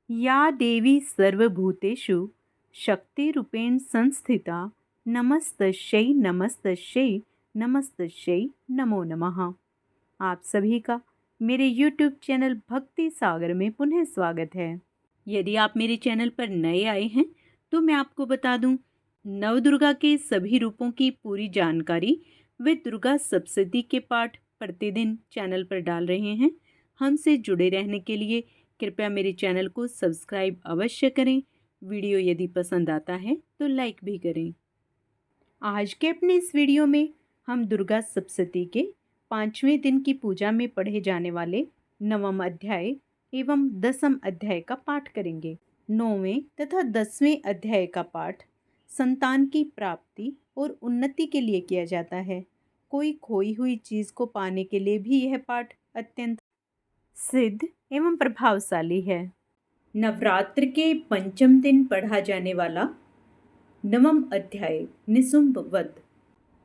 या देवी सर्वभूतेषु शक्तिरूपेण संस्थिता नमस्तस्यै नमस्तस्यै नमस्तस्यै नमो नमः। आप सभी का मेरे YouTube चैनल भक्ति सागर में पुनः स्वागत है। यदि आप मेरे चैनल पर नए आए हैं तो मैं आपको बता दूं, नवदुर्गा के सभी रूपों की पूरी जानकारी व दुर्गा सप्तशती के पाठ प्रतिदिन चैनल पर डाल रहे हैं। हमसे जुड़े रहने के लिए कृपया मेरे चैनल को सब्सक्राइब अवश्य करें। वीडियो यदि पसंद आता है तो लाइक भी करें। आज के अपने इस वीडियो में हम दुर्गा सप्तशती के 5वें दिन की पूजा में पढ़े जाने वाले 9वां अध्याय एवं 10वां अध्याय का पाठ करेंगे। 9वें तथा 10वें अध्याय का पाठ संतान की प्राप्ति और उन्नति के लिए किया जाता है। कोई खोई हुई चीज़ को पाने के लिए भी यह पाठ अत्यंत सिद्ध एवं प्रभावशाली है। नवरात्र के पंचम दिन पढ़ा जाने वाला 9वां अध्याय निशुंभ वध।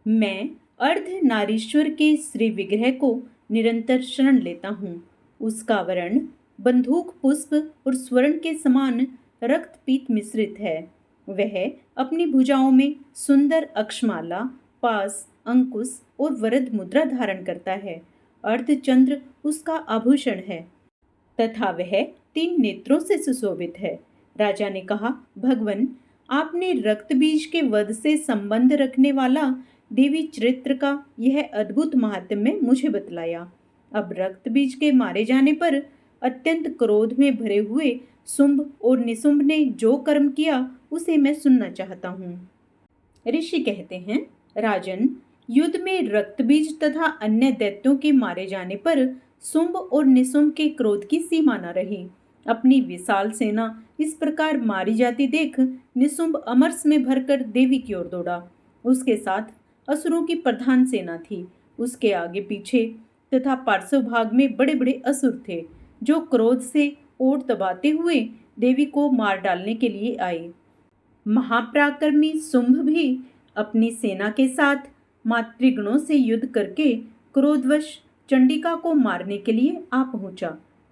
मैं अर्धनारीश्वर के श्री विग्रह को निरंतर शरण लेता हूँ। उसका वर्ण बंदूक पुष्प और स्वर्ण के समान रक्त पीत मिश्रित है। वह अपनी भुजाओं में सुंदर अक्षमाला, पास, अंकुश और वरद मुद्रा धारण करता है। अर्धचंद्र उसका आभूषण है तथा वह 3 नेत्रों से सुशोभित है। राजा ने कहा, भगवन, आपने रक्त बीज के वध से संबंध रखने वाला देवी चरित्र का यह अद्भुत महात्म्य मुझे बतलाया। अब रक्त बीज के मारे जाने पर अत्यंत क्रोध में भरे हुए शुंभ और निशुंभ ने जो कर्म किया उसे मैं सुनना चाहता हूँ। ऋषि कहते हैं, राजन, युद्ध में रक्त बीज तथा अन्य दैत्यों के मारे जाने पर शुंभ और निशुंभ के क्रोध की सीमा न रही। अपनी विशाल सेना इस प्रकार मारी जाती देख निशुंभ अमरस में भरकर देवी की ओर दौड़ा। उसके साथ असुरों की प्रधान सेना थी। उसके आगे पीछे तथा पार्श्व भाग में बड़े बड़े असुर थे, जो क्रोध से ओट दबाते हुए देवी को मार डालने के लिए आए। महापराक्रमी शुंभ भी अपनी सेना के साथ मातृगणों से युद्ध करके क्रोधवश चंडिका को मारने के लिए आ पहुंचा।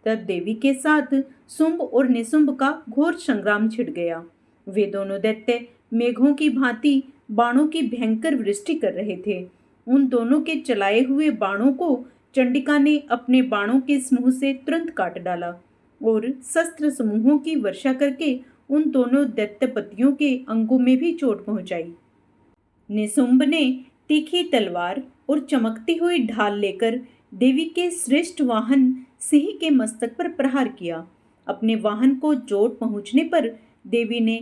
तब देवी के साथ शुंभ और निशुंभ का घोर संग्राम छिड़ गया। वे दोनों दैत्य मेघों की भांति बाणों की भयंकर वृष्टि कर रहे थे। उन दोनों के चलाए हुए बाणों को चंडिका ने अपने बाणों के समूह से तुरंत काट डाला और शस्त्र समूहों की वर्षा करके उन दोनों दैत्यपतियों के अंगों में भी चोट पहुंचाई। निशुंभ ने तीखी तलवार और चमकती हुई ढाल लेकर देवी के श्रेष्ठ वाहन सिंह के मस्तक पर प्रहार किया। अपने वाहन को चोट पहुंचने पर देवी ने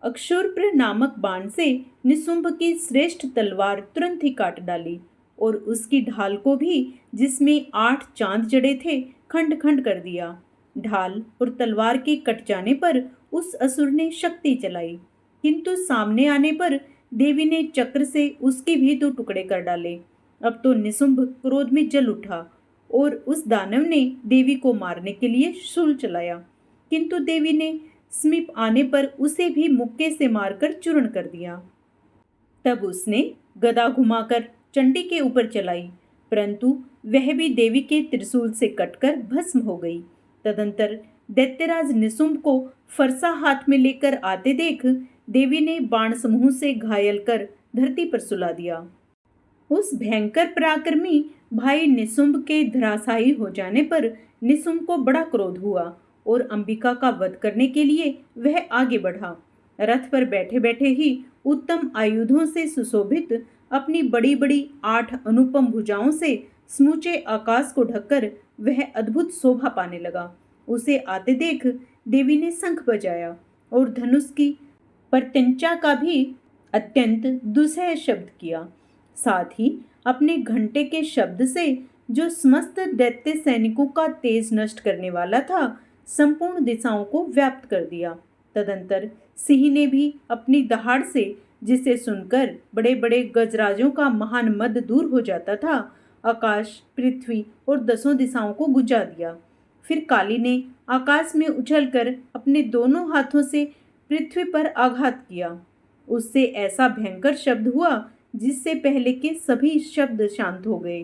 अक्षुर्प्र नामक बाण से निशुंभ की श्रेष्ठ तलवार तुरंत ही काट डाली और उसकी ढाल को भी, जिसमें 8 चांद जड़े थे, खंड खंड कर दिया। ढाल और तलवार के कट जाने पर उस असुर ने शक्ति चलाई, किंतु सामने आने पर देवी ने चक्र से उसके भी 2 टुकड़े कर डाले। अब तो निशुंभ क्रोध में जल उठा और उस दानव ने देवी को मारने के लिए शूल चलाया, किंतु देवी ने समीप आने पर उसे भी मुक्के से मारकर चूर्ण कर दिया। तब उसने गदा घुमाकर चंडी के ऊपर चलाई, परंतु वह भी देवी के त्रिशूल से कटकर भस्म हो गई। तदंतर दैत्यराज निशुंभ को फरसा हाथ में लेकर आते देख देवी ने बाण समूह से घायल कर धरती पर सुला दिया। उस भयंकर पराक्रमी भाई निशुंभ के धराशायी हो जाने पर निशुंभ को बड़ा क्रोध हुआ और अंबिका का वध करने के लिए वह आगे बढ़ा। रथ पर बैठे बैठे ही उत्तम आयुधों से सुशोभित अपनी बड़ी बड़ी 8 अनुपम भुजाओं से समूचे आकाश को ढककर वह अद्भुत शोभा पाने लगा। उसे आते देख देवी ने शंख बजाया और धनुष की प्रत्यंचा का भी अत्यंत दुसह शब्द किया। साथ ही अपने घंटे के शब्द से, जो समस्त दैत्य सैनिकों का तेज नष्ट करने वाला था, संपूर्ण दिशाओं को व्याप्त कर दिया। तदंतर सिंह ने भी अपनी दहाड़ से, जिसे सुनकर बड़े बड़े गजराजों का महान मद दूर हो जाता था, आकाश, पृथ्वी और 10 दिशाओं को गुजा दिया। फिर काली ने आकाश में उछलकर अपने दोनों हाथों से पृथ्वी पर आघात किया। उससे ऐसा भयंकर शब्द हुआ जिससे पहले के सभी शब्द शांत हो गए।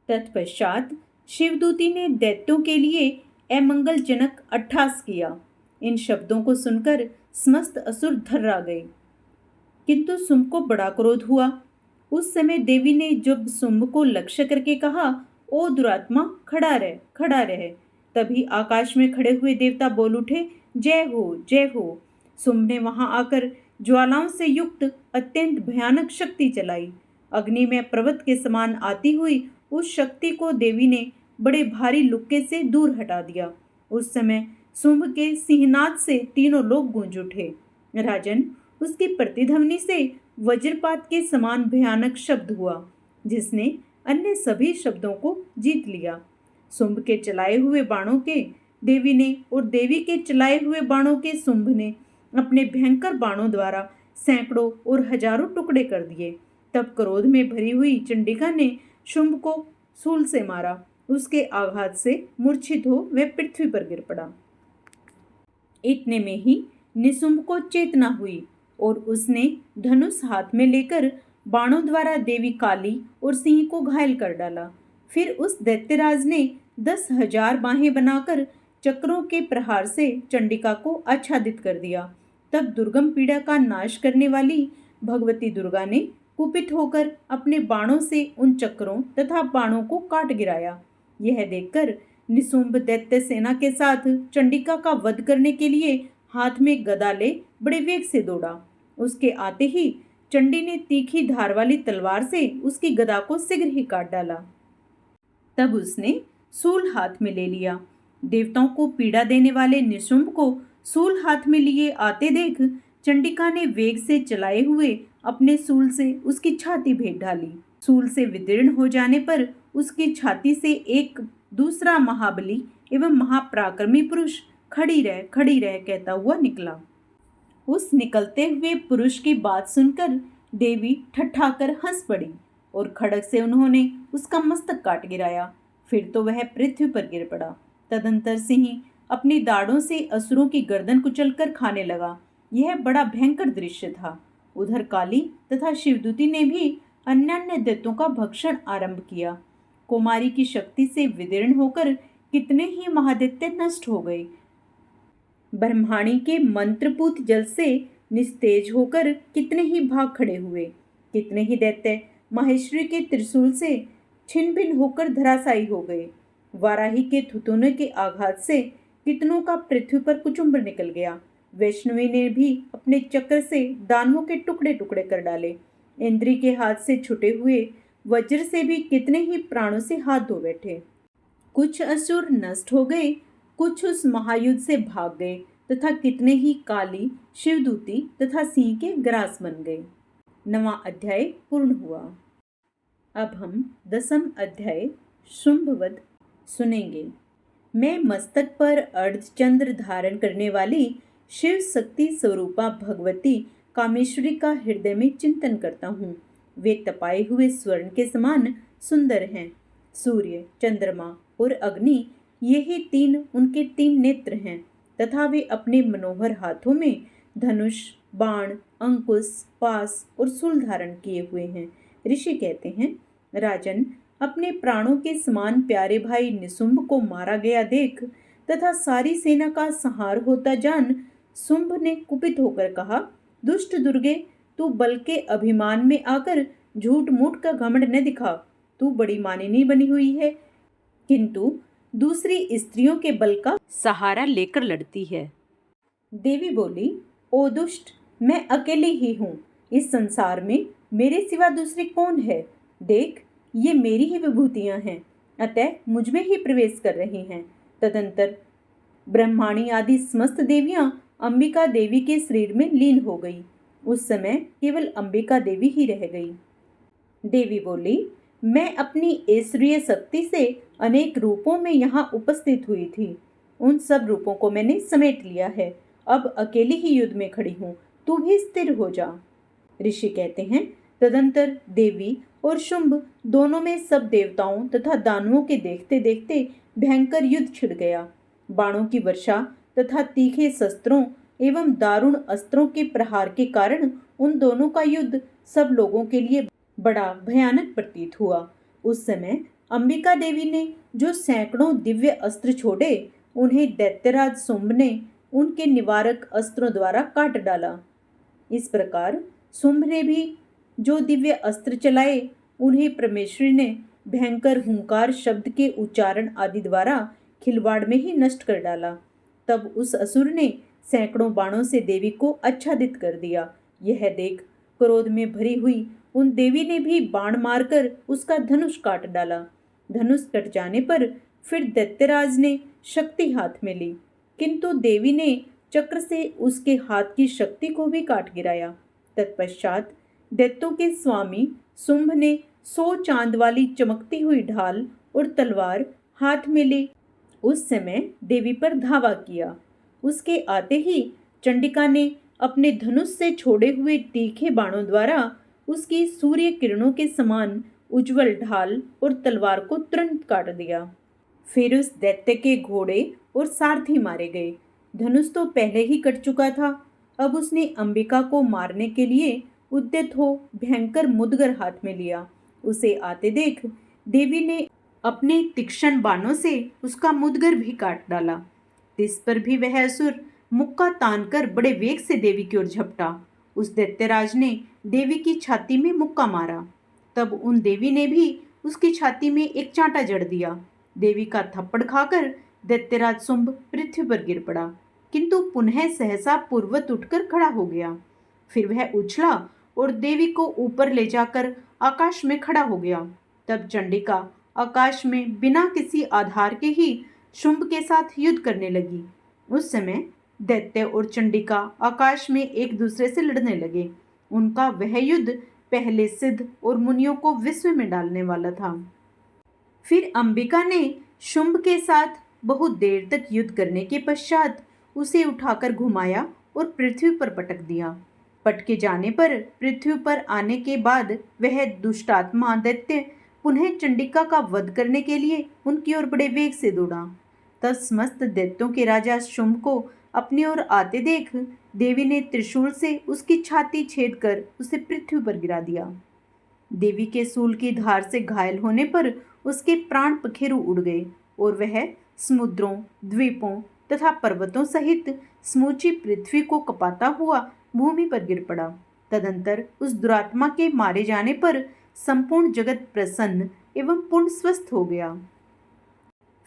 तत्पश्चात शिवदूती ने दैत्यों के लिए अमंगलजनक अट्टहास किया। इन शब्दों को सुनकर समस्त असुर थर्रा गए, किंतु शुंभ को बड़ा क्रोध हुआ। उस समय देवी ने जब शुंभ को लक्ष्य करके कहा, ओ दुरात्मा, खड़ा रह, खड़ा रह। तभी आकाश में खड़े हुए देवता बोल उठे, जय हो, जय हो। शुंभ ने वहां आकर ज्वालाओं से युक्त अत्यंत भयानक शक्ति चलाई। अग्नि में पर्वत के समान आती हुई उस शक्ति को देवी ने बड़े भारी लुक्के से दूर हटा दिया। उस समय शुंभ के सिंहनाद से तीनों लोग गूंज उठे। राजन, उसकी प्रतिध्वनि से वज्रपात के समान भयानक शब्द हुआ, जिसने अन्य सभी शब्दों को जीत लिया। शुंभ के चलाए हुए बाणों के देवी ने और देवी के चलाए हुए बाणों के शुंभ ने अपने भयंकर बाणों द्वारा सैकड़ों और हजारों टुकड़े कर दिए। तब क्रोध में भरी हुई चंडिका ने शुंभ को शूल से मारा। उसके आघात से मूर्छित हो वह पृथ्वी पर गिर पड़ा। इतने में ही निशुंभ को चेतना हुई और उसने धनुष हाथ में लेकर बाणों द्वारा देवी काली और सिंह को घायल कर डाला। फिर उस दैत्यराज ने 10,000 बाहें बनाकर चक्रों के प्रहार से चंडिका को आच्छादित कर दिया। तब दुर्गम पीड़ा का नाश करने वाली भगवती दुर्गा ने कुपित होकर अपने बाणों से उन चक्रों तथा बाणों को काट गिराया। यह देखकर निशुंभ दैत्य सेना के साथ चंडिका का वध करने के लिए हाथ में गदा ले बड़े वेग से दौड़ा। उसके आते ही चंडी ने तीखी धार वाली तलवार से उसकी गदा को शीघ्र ही काट डाला। तब उसने शूल हाथ में ले लिया। देवताओं को पीड़ा देने वाले निशुंभ को शूल हाथ में लिए आते देख चंडिका ने वेग से चलाए हुए अपने शूल से उसकी छाती भेद डाली। शूल से विदीर्ण हो जाने पर उसकी छाती से एक दूसरा महाबली एवं महापराक्रमी पुरुष खड़ी रह कहता हुआ निकला। उस निकलते हुए पुरुष की बात सुनकर देवी ठठाकर हंस पड़ी और खड्ग से उन्होंने उसका मस्तक काट गिराया। फिर तो वह पृथ्वी पर गिर पड़ा। तदंतर सिंह अपनी दाढ़ों से असुरों की गर्दन कुचलकर खाने लगा। यह बड़ा भयंकर दृश्य था। उधर काली तथा शिवदूती ने भी अन्य दैत्यों का भक्षण आरंभ किया। कुमारी की शक्ति से विदीर्ण होकर कितने ही महादैत्य नष्ट हो गए। ब्रह्माणी के मंत्रपूत जल से निस्तेज होकर कितने ही भाग खड़े हुए। कितने ही दैत्य महेश्वरी के त्रिशूल से छिन्न भिन्न होकर धराशायी हो गए। वाराही के थुथुने के आघात से कितनों का पृथ्वी पर कुचुंबर निकल गया। वैष्णवी ने भी अपने चक्र से दानवों के टुकड़े टुकड़े कर डाले। इंद्री के हाथ से छुटे हुए वज्र से भी कितने ही प्राणों से हाथ धो बैठे। कुछ असुर नष्ट हो गए, कुछ उस महायुद्ध से भाग गए तथा कितने ही काली, शिवदूती तथा सिंह के ग्रास बन गए। 9वां अध्याय पूर्ण हुआ। अब हम 10वां अध्याय शुंभवध सुनेंगे। मैं मस्तक पर अर्धचंद्र धारण करने वाली शिव शक्ति स्वरूपा भगवती कामेश्वरी का हृदय में चिंतन करता हूँ। वे तपाए हुए स्वर्ण के समान सुंदर हैं। सूर्य, चंद्रमा और अग्नि, यही तीन उनके 3 नेत्र हैं तथा वे अपने मनोहर हाथों में धनुष, बाण, अंकुश, पास और शूल धारण किए हुए हैं। ऋषि कहते हैं, राजन, अपने प्राणों के समान प्यारे भाई निशुंभ को मारा गया देख तथा सारी सेना का संहार होता जान शुंभ ने कुपित होकर कहा, दुष्ट दुर्गे, तू बल के अभिमान में आकर झूठ मूठ का घमंड न दिखा। तू बड़ी मानिनी बनी हुई है, किंतु दूसरी स्त्रियों के बल का सहारा लेकर लड़ती है। देवी बोली, ओ दुष्ट, मैं अकेली ही हूँ। इस संसार में मेरे सिवा दूसरी कौन है? देख, ये मेरी ही विभूतियाँ हैं, अतः मुझ में ही प्रवेश कर रही हैं। तदंतर ब्रह्माणी आदि समस्त देवियां अंबिका देवी के शरीर में लीन हो गई। उस समय केवल अंबिका देवी ही रह गई। देवी बोली, मैं अपनी ऐश्वर्य शक्ति से अनेक रूपों में यहाँ उपस्थित हुई थी। उन सब रूपों को मैंने समेट लिया है। अब अकेली ही युद्ध में खड़ी हूँ, तू भी स्थिर हो जा। ऋषि कहते हैं, तदंतर देवी और शुंभ दोनों में सब देवताओं तथा दानवों के देखते देखते भयंकर युद्ध छिड़ गया। बाणों की वर्षा तथा तीखे शस्त्रों एवं दारुण अस्त्रों के प्रहार के कारण उन दोनों का युद्ध सब लोगों के लिए बड़ा भयानक प्रतीत हुआ। उस समय अंबिका देवी ने जो सैकड़ों दिव्य अस्त्र छोड़े, उन्हें दैत्यराज शुंभ ने उनके निवारक अस्त्रों द्वारा काट डाला। इस प्रकार शुंभ ने भी जो दिव्य अस्त्र चलाए, उन्हें परमेश्वरी ने भयंकर हुंकार शब्द के उच्चारण आदि द्वारा खिलवाड़ में ही नष्ट कर डाला। तब उस असुर ने सैकड़ों बाणों से देवी को आच्छादित कर दिया। यह देख क्रोध में भरी हुई उन देवी ने भी बाण मारकर उसका धनुष काट डाला। धनुष कट जाने पर फिर दैत्यराज ने शक्ति हाथ में ली, किंतु देवी ने चक्र से उसके हाथ की शक्ति को भी काट गिराया। तत्पश्चात दैत्यों के स्वामी शुंभ ने 100 चांद वाली चमकती हुई ढाल और तलवार हाथ में ली उस समय देवी पर धावा किया। उसके आते ही चंडिका ने अपने धनुष से छोड़े हुए तीखे बाणों द्वारा उसकी सूर्य किरणों के समान उज्जवल ढाल और तलवार को तुरंत काट दिया। फिर उस दैत्य के घोड़े और सारथी मारे गए। धनुष तो पहले ही कट चुका था। अब उसने अंबिका को मारने के लिए उद्यत हो भयंकर मुदगर हाथ में लिया। उसे आते देख देवी ने अपने तीक्ष्ण बाणों से उसका मुदगर भी काट डाला। इस पर भी वह असुर मुक्का तानकर बड़े वेग से देवी की ओर झपटा। उस दैत्यराज ने देवी की छाती में मुक्का मारा। तब उन देवी ने भी उसकी छाती में एक चांटा जड़ दिया। देवी का थप्पड़ खाकर दैत्यराज शुंभ पृथ्वी पर गिर पड़ा, किंतु पुनः सहसा पूर्वत उठकर खड़ा हो गया। फिर वह उछला और देवी को ऊपर ले जाकर आकाश में खड़ा हो गया। तब चंडिका आकाश में बिना किसी आधार के ही शुंभ के साथ युद्ध करने लगी। उस समय दैत्य और चंडिका आकाश में एक दूसरे से लड़ने लगे। उनका वह युद्ध पहले सिद्ध और मुनियों को विस्मय में डालने वाला था। फिर अंबिका ने शुंभ के साथ बहुत देर तक युद्ध करने के पश्चात उसे उठाकर घुमाया और पृथ्वी पर पटक दिया। पटके जाने पर पृथ्वी पर आने के बाद वह दुष्टात्मा दैत्य पुनः चंडिका का वध करने के लिए उनकी ओर बड़े वेग से दौड़ा। तब समस्त दैत्यों के राजा शुंभ को अपनी ओर आते देख देवी ने त्रिशूल से उसकी छाती छेद कर उसे पृथ्वी पर गिरा दिया। देवी के शूल की धार से घायल होने पर उसके प्राण पखेरु उड़ गए और वह समुद्रों, द्वीपों तथा पर्वतों सहित समूची पृथ्वी को कपाता हुआ भूमि पर गिर पड़ा। तदंतर उस दुरात्मा के मारे जाने पर संपूर्ण जगत प्रसन्न एवं पूर्ण स्वस्थ हो गया।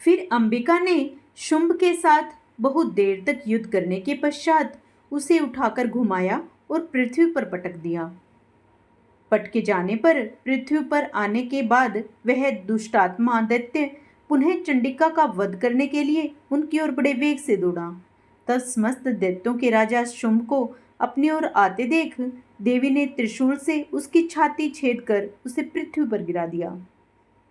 फिर अंबिका ने शुंभ के साथ बहुत देर तक युद्ध करने के पश्चात उसे उठाकर घुमाया और पृथ्वी पर पटक दिया। पटके जाने पर पृथ्वी पर आने के बाद वह दुष्टात्मा दैत्य पुनः चंडिका का वध करने के लिए उनकी ओर बड़े वेग से दौड़ा। तब समस्त दैत्यों के राजा शुंभ को अपनी ओर आते देख देवी ने त्रिशूल से उसकी छाती छेद कर उसे पृथ्वी पर गिरा दिया।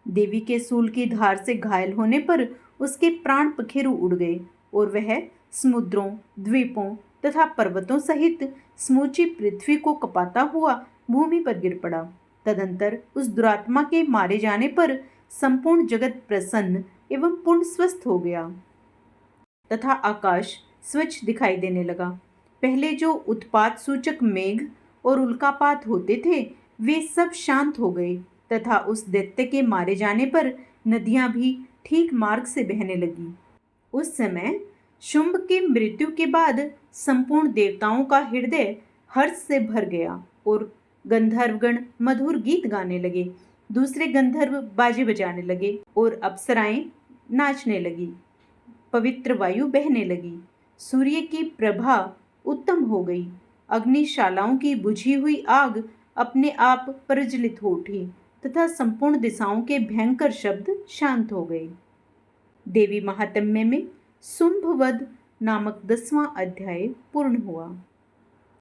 देवी के शूल की धार से घायल होने पर उसके प्राण पखेरु उड़ गए और वह समुद्रों, द्वीपों तथा पर्वतों सहित समूची पृथ्वी को कपाता हुआ भूमि पर गिर पड़ा। तदंतर उस दुरात्मा के मारे जाने पर संपूर्ण जगत प्रसन्न एवं पूर्ण स्वस्थ हो गया तथा आकाश स्वच्छ दिखाई देने लगा। पहले जो उत्पात सूचक मेघ और उल्कापात होते थे, वे सब शांत हो गए तथा उस दैत्य के मारे जाने पर नदियां भी ठीक मार्ग से बहने लगी। उस समय शुंभ की मृत्यु के बाद संपूर्ण देवताओं का हृदय हर्ष से भर गया और गंधर्वगण मधुर गीत गाने लगे। दूसरे गंधर्व बाजे बजाने लगे और अप्सराएं नाचने लगी। पवित्र वायु बहने लगी। सूर्य की प्रभा उत्तम हो गई। अग्निशालाओं की बुझी हुई आग अपने आप प्रज्वलित हो उठी तथा संपूर्ण दिशाओं के भयंकर शब्द शांत हो गए। देवी महात्म्य में शुंभवध नामक 10वां अध्याय पूर्ण हुआ।